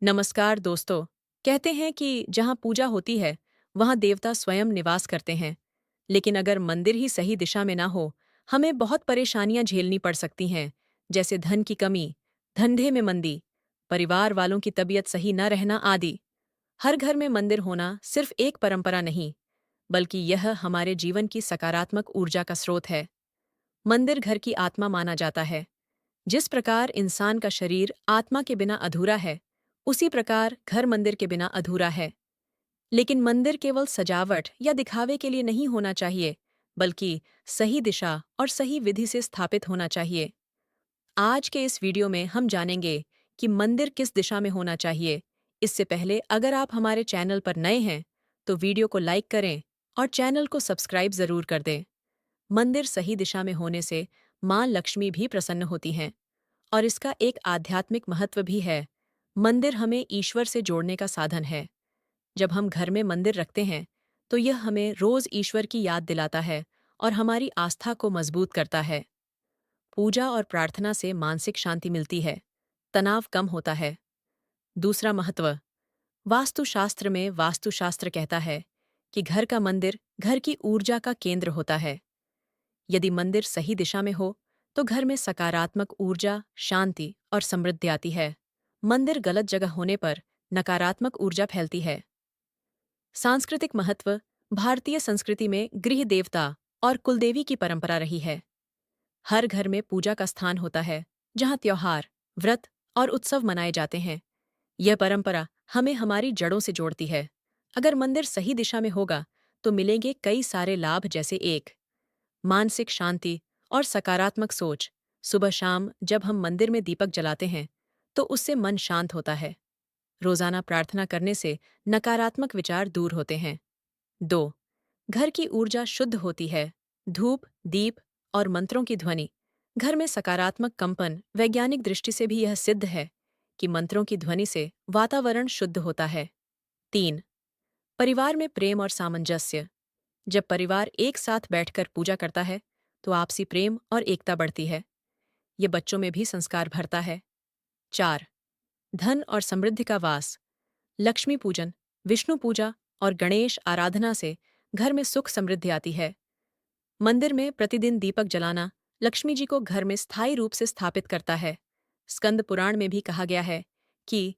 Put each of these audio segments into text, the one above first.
नमस्कार दोस्तों। कहते हैं कि जहाँ पूजा होती है वहाँ देवता स्वयं निवास करते हैं। लेकिन अगर मंदिर ही सही दिशा में ना हो, हमें बहुत परेशानियां झेलनी पड़ सकती हैं। जैसे धन की कमी, धंधे में मंदी, परिवार वालों की तबीयत सही न रहना आदि। हर घर में मंदिर होना सिर्फ एक परंपरा नहीं, बल्कि यह हमारे जीवन की सकारात्मक ऊर्जा का स्रोत है। मंदिर घर की आत्मा माना जाता है। जिस प्रकार इंसान का शरीर आत्मा के बिना अधूरा है, उसी प्रकार घर मंदिर के बिना अधूरा है। लेकिन मंदिर केवल सजावट या दिखावे के लिए नहीं होना चाहिए, बल्कि सही दिशा और सही विधि से स्थापित होना चाहिए। आज के इस वीडियो में हम जानेंगे कि मंदिर किस दिशा में होना चाहिए। इससे पहले अगर आप हमारे चैनल पर नए हैं, तो वीडियो को लाइक करें और चैनल को सब्सक्राइब जरूर कर दें। मंदिर सही दिशा में होने से माँ लक्ष्मी भी प्रसन्न होती हैं। और इसका एक आध्यात्मिक महत्व भी है। मंदिर हमें ईश्वर से जोड़ने का साधन है। जब हम घर में मंदिर रखते हैं, तो यह हमें रोज ईश्वर की याद दिलाता है और हमारी आस्था को मजबूत करता है। पूजा और प्रार्थना से मानसिक शांति मिलती है, तनाव कम होता है। दूसरा महत्व, वास्तुशास्त्र में वास्तुशास्त्र कहता है कि घर का मंदिर घर की ऊर्जा का केंद्र होता है। यदि मंदिर सही दिशा में हो, तो घर में सकारात्मक ऊर्जा, शांति और समृद्धि आती है। मंदिर गलत जगह होने पर नकारात्मक ऊर्जा फैलती है। सांस्कृतिक महत्व, भारतीय संस्कृति में गृह देवता और कुलदेवी की परंपरा रही है। हर घर में पूजा का स्थान होता है, जहाँ त्योहार, व्रत और उत्सव मनाए जाते हैं। यह परंपरा हमें हमारी जड़ों से जोड़ती है। अगर मंदिर सही दिशा में होगा, तो मिलेंगे कई सारे लाभ, जैसे एक, मानसिक शांति और सकारात्मक सोच। सुबह शाम जब हम मंदिर में दीपक जलाते हैं, तो उससे मन शांत होता है। रोजाना प्रार्थना करने से नकारात्मक विचार दूर होते हैं। 2, घर की ऊर्जा शुद्ध होती है। धूप, दीप और मंत्रों की ध्वनि घर में सकारात्मक कंपन। वैज्ञानिक दृष्टि से भी यह सिद्ध है कि मंत्रों की ध्वनि से वातावरण शुद्ध होता है। 3, परिवार में प्रेम और सामंजस्य। जब परिवार एक साथ बैठकर पूजा करता है, तो आपसी प्रेम और एकता बढ़ती है। ये बच्चों में भी संस्कार भरता है। 4, धन और समृद्धि का वास। लक्ष्मी पूजन, विष्णु पूजा और गणेश आराधना से घर में सुख समृद्धि आती है। मंदिर में प्रतिदिन दीपक जलाना लक्ष्मी जी को घर में स्थायी रूप से स्थापित करता है। स्कंद पुराण में भी कहा गया है कि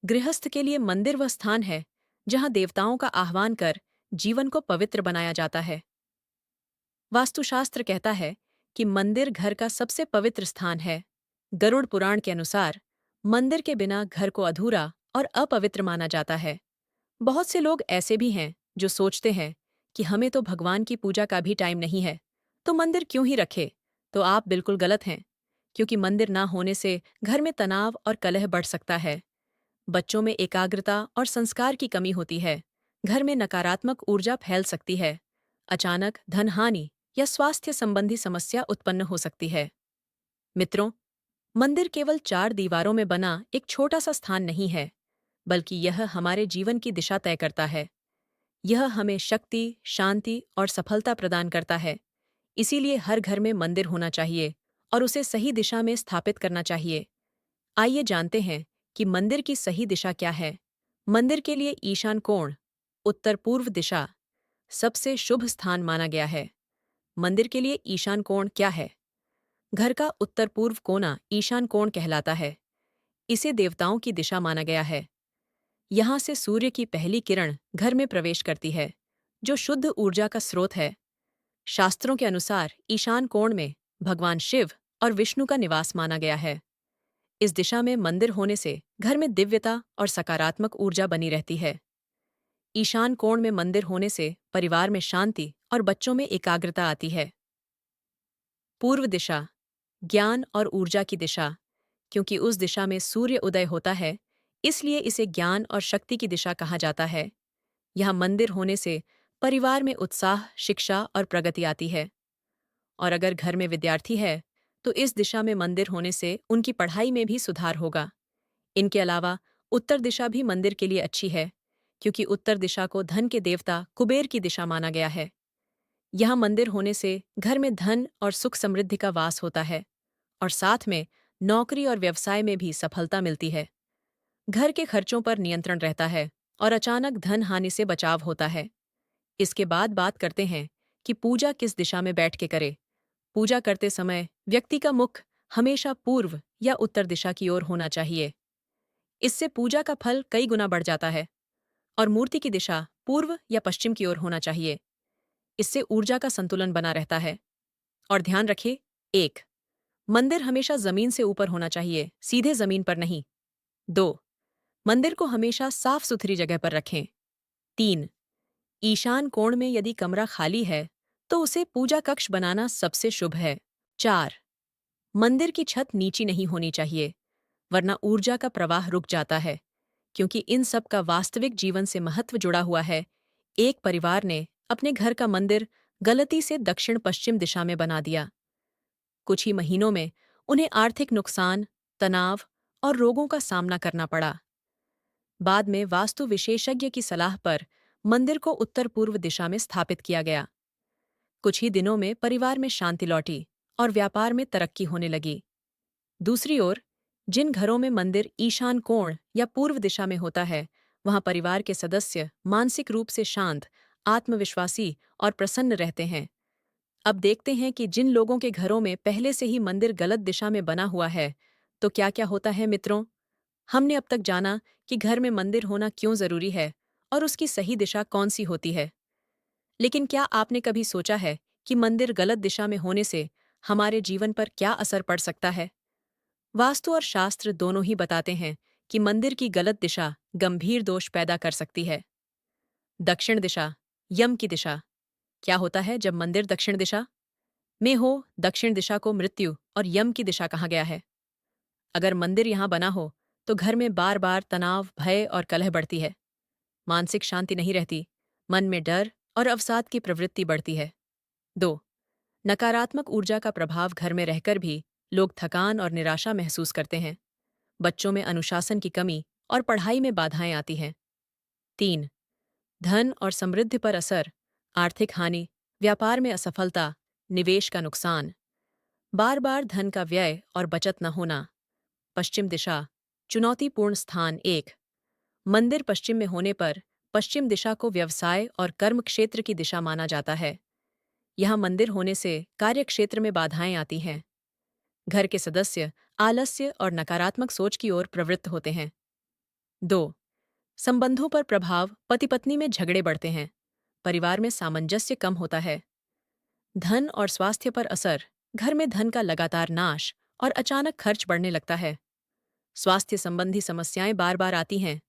गृहस्थ के लिए मंदिर वह स्थान है जहां देवताओं का आह्वान कर जीवन को पवित्र बनाया जाता है। वास्तुशास्त्र कहता है कि मंदिर घर का सबसे पवित्र स्थान है। गरुड़ पुराण के अनुसार मंदिर के बिना घर को अधूरा और अपवित्र माना जाता है। बहुत से लोग ऐसे भी हैं जो सोचते हैं कि हमें तो भगवान की पूजा का भी टाइम नहीं है, तो मंदिर क्यों ही रखे। तो आप बिल्कुल गलत हैं, क्योंकि मंदिर ना होने से घर में तनाव और कलह बढ़ सकता है। बच्चों में एकाग्रता और संस्कार की कमी होती है। घर में नकारात्मक ऊर्जा फैल सकती है। अचानक धन हानि या स्वास्थ्य संबंधी समस्या उत्पन्न हो सकती है। मित्रों, मंदिर केवल चार दीवारों में बना एक छोटा सा स्थान नहीं है, बल्कि यह हमारे जीवन की दिशा तय करता है। यह हमें शक्ति, शांति और सफलता प्रदान करता है। इसीलिए हर घर में मंदिर होना चाहिए और उसे सही दिशा में स्थापित करना चाहिए। आइए जानते हैं कि मंदिर की सही दिशा क्या है। मंदिर के लिए ईशान कोण, उत्तर पूर्व दिशा, सबसे शुभ स्थान माना गया है। मंदिर के लिए ईशान कोण क्या है? घर का उत्तर पूर्व कोना ईशान कोण कहलाता है। इसे देवताओं की दिशा माना गया है। यहाँ से सूर्य की पहली किरण घर में प्रवेश करती है, जो शुद्ध ऊर्जा का स्रोत है। शास्त्रों के अनुसार ईशान कोण में भगवान शिव और विष्णु का निवास माना गया है। इस दिशा में मंदिर होने से घर में दिव्यता और सकारात्मक ऊर्जा बनी रहती है। ईशान कोण में मंदिर होने से परिवार में शांति और बच्चों में एकाग्रता आती है। पूर्व दिशा, ज्ञान और ऊर्जा की दिशा। क्योंकि उस दिशा में सूर्य उदय होता है, इसलिए इसे ज्ञान और शक्ति की दिशा कहा जाता है। यहाँ मंदिर होने से परिवार में उत्साह, शिक्षा और प्रगति आती है। और अगर घर में विद्यार्थी है, तो इस दिशा में मंदिर होने से उनकी पढ़ाई में भी सुधार होगा। इनके अलावा उत्तर दिशा भी मंदिर के लिए अच्छी है, क्योंकि उत्तर दिशा को धन के देवता कुबेर की दिशा माना गया है। यहाँ मंदिर होने से घर में धन और सुख समृद्धि का वास होता है और साथ में नौकरी और व्यवसाय में भी सफलता मिलती है। घर के खर्चों पर नियंत्रण रहता है और अचानक धन हानि से बचाव होता है। इसके बाद बात करते हैं कि पूजा किस दिशा में बैठ के करे। पूजा करते समय व्यक्ति का मुख हमेशा पूर्व या उत्तर दिशा की ओर होना चाहिए। इससे पूजा का फल कई गुना बढ़ जाता है। और मूर्ति की दिशा पूर्व या पश्चिम की ओर होना चाहिए। इससे ऊर्जा का संतुलन बना रहता है। और ध्यान रखें, 1. मंदिर हमेशा जमीन से ऊपर होना चाहिए, सीधे जमीन पर नहीं। 2. मंदिर को हमेशा साफ सुथरी जगह पर रखें। 3. ईशान कोण में यदि कमरा खाली है तो उसे पूजा कक्ष बनाना सबसे शुभ है। 4. मंदिर की छत नीची नहीं होनी चाहिए, वरना ऊर्जा का प्रवाह रुक जाता है। क्योंकि इन सब का वास्तविक जीवन से महत्व जुड़ा हुआ है। एक परिवार ने अपने घर का मंदिर गलती से दक्षिण पश्चिम दिशा में बना दिया। कुछ ही महीनों में उन्हें आर्थिक नुकसान, तनाव और रोगों का सामना करना पड़ा। बाद में वास्तु विशेषज्ञ की सलाह पर मंदिर को उत्तर पूर्व दिशा में स्थापित किया गया। कुछ ही दिनों में परिवार में शांति लौटी और व्यापार में तरक्की होने लगी। दूसरी ओर, जिन घरों में मंदिर ईशान कोण या पूर्व दिशा में होता है, वहां परिवार के सदस्य मानसिक रूप से शांत, आत्मविश्वासी और प्रसन्न रहते हैं। अब देखते हैं कि जिन लोगों के घरों में पहले से ही मंदिर गलत दिशा में बना हुआ है, तो क्या क्या होता है मित्रों। हमने अब तक जाना कि घर में मंदिर होना क्यों जरूरी है और उसकी सही दिशा कौन सी होती है। लेकिन क्या आपने कभी सोचा है कि मंदिर गलत दिशा में होने से हमारे जीवन पर क्या असर पड़ सकता है। वास्तु और शास्त्र दोनों ही बताते हैं कि मंदिर की गलत दिशा गंभीर दोष पैदा कर सकती है। दक्षिण दिशा, यम की दिशा। क्या होता है जब मंदिर दक्षिण दिशा में हो? दक्षिण दिशा को मृत्यु और यम की दिशा कहा गया है। अगर मंदिर यहां बना हो तो घर में बार बार तनाव, भय और कलह बढ़ती है। मानसिक शांति नहीं रहती, मन में डर और अवसाद की प्रवृत्ति बढ़ती है। 2. नकारात्मक ऊर्जा का प्रभाव। घर में रहकर भी लोग थकान और निराशा महसूस करते हैं। बच्चों में अनुशासन की कमी और पढ़ाई में बाधाएं आती हैं। 3. धन और समृद्धि पर असर। आर्थिक हानि, व्यापार में असफलता, निवेश का नुकसान, बार बार धन का व्यय और बचत न होना। पश्चिम दिशा, चुनौतीपूर्ण स्थान। 1. मंदिर पश्चिम में होने पर पश्चिम दिशा को व्यवसाय और कर्म क्षेत्र की दिशा माना जाता है। यहाँ मंदिर होने से कार्य क्षेत्र में बाधाएं आती हैं। घर के सदस्य आलस्य और नकारात्मक सोच की ओर प्रवृत्त होते हैं। 2. संबंधों पर प्रभाव। पति पत्नी में झगड़े बढ़ते हैं, परिवार में सामंजस्य कम होता है। धन और स्वास्थ्य पर असर। घर में धन का लगातार नाश और अचानक खर्च बढ़ने लगता है। स्वास्थ्य संबंधी समस्याएं बार बार आती हैं।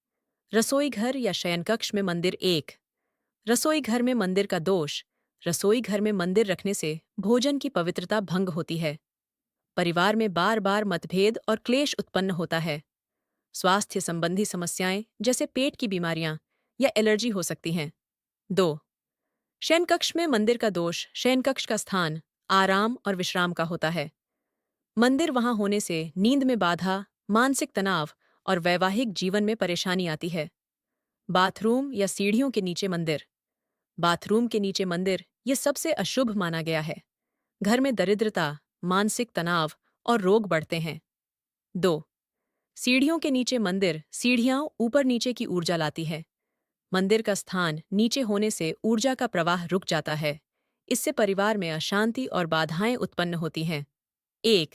रसोई घर या शयनकक्ष में मंदिर। 1. रसोई घर में मंदिर का दोष। रसोई घर में मंदिर रखने से भोजन की पवित्रता भंग होती है। परिवार में बार बार मतभेद और क्लेश उत्पन्न होता है। स्वास्थ्य संबंधी समस्याएं जैसे पेट की बीमारियां या एलर्जी हो सकती हैं। 2. शयनकक्ष में मंदिर का दोष। शयनकक्ष का स्थान आराम और विश्राम का होता है। मंदिर वहां होने से नींद में बाधा, मानसिक तनाव और वैवाहिक जीवन में परेशानी आती है। बाथरूम या सीढ़ियों के नीचे मंदिर। बाथरूम के नीचे मंदिर ये सबसे अशुभ माना गया है। घर में दरिद्रता, मानसिक तनाव और रोग बढ़ते हैं। 2. सीढ़ियों के नीचे मंदिर। सीढ़ियां ऊपर नीचे की ऊर्जा लाती है। मंदिर का स्थान नीचे होने से ऊर्जा का प्रवाह रुक जाता है। इससे परिवार में अशांति और बाधाएं उत्पन्न होती हैं। 1.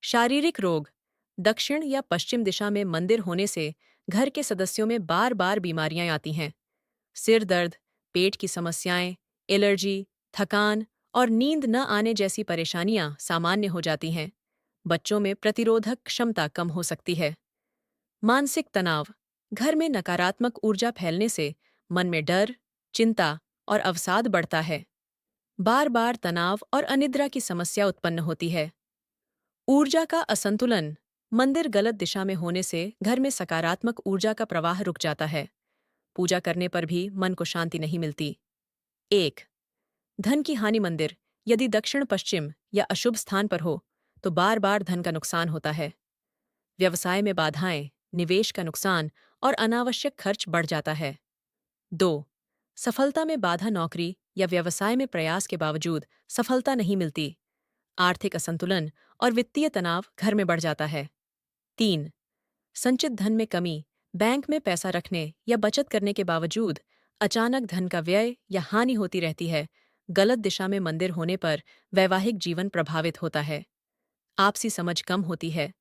शारीरिक रोग। दक्षिण या पश्चिम दिशा में मंदिर होने से घर के सदस्यों में बार बार बीमारियां आती हैं। सिर दर्द, पेट की समस्याएं, एलर्जी, थकान और नींद न आने जैसी परेशानियां सामान्य हो जाती हैं। बच्चों में प्रतिरोधक क्षमता कम हो सकती है। मानसिक तनाव। घर में नकारात्मक ऊर्जा फैलने से मन में डर, चिंता और अवसाद बढ़ता है। बार बार तनाव और अनिद्रा की समस्या उत्पन्न होती है। ऊर्जा का असंतुलन। मंदिर गलत दिशा में होने से घर में सकारात्मक ऊर्जा का प्रवाह रुक जाता है। पूजा करने पर भी मन को शांति नहीं मिलती। 1. धन की हानि। मंदिर यदि दक्षिण पश्चिम या अशुभ स्थान पर हो तो बार बार धन का नुकसान होता है। व्यवसाय में बाधाएं, निवेश का नुकसान और अनावश्यक खर्च बढ़ जाता है। 2. सफलता में बाधा। नौकरी या व्यवसाय में प्रयास के बावजूद सफलता नहीं मिलती। आर्थिक असंतुलन और वित्तीय तनाव घर में बढ़ जाता है। 3. संचित धन में कमी बैंक में पैसा रखने या बचत करने के बावजूद अचानक धन का व्यय या हानि होती रहती है। गलत दिशा में मंदिर होने पर वैवाहिक जीवन प्रभावित होता है। आपसी समझ कम होती है।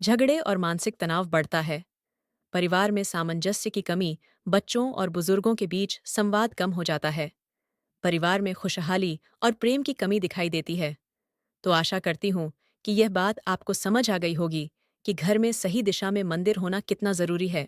झगड़े और मानसिक तनाव बढ़ता है। परिवार में सामंजस्य की कमी, बच्चों और बुजुर्गों के बीच संवाद कम हो जाता है। परिवार में खुशहाली और प्रेम की कमी दिखाई देती है। तो आशा करती हूँ कि यह बात आपको समझ आ गई होगी कि घर में सही दिशा में मंदिर होना कितना जरूरी है।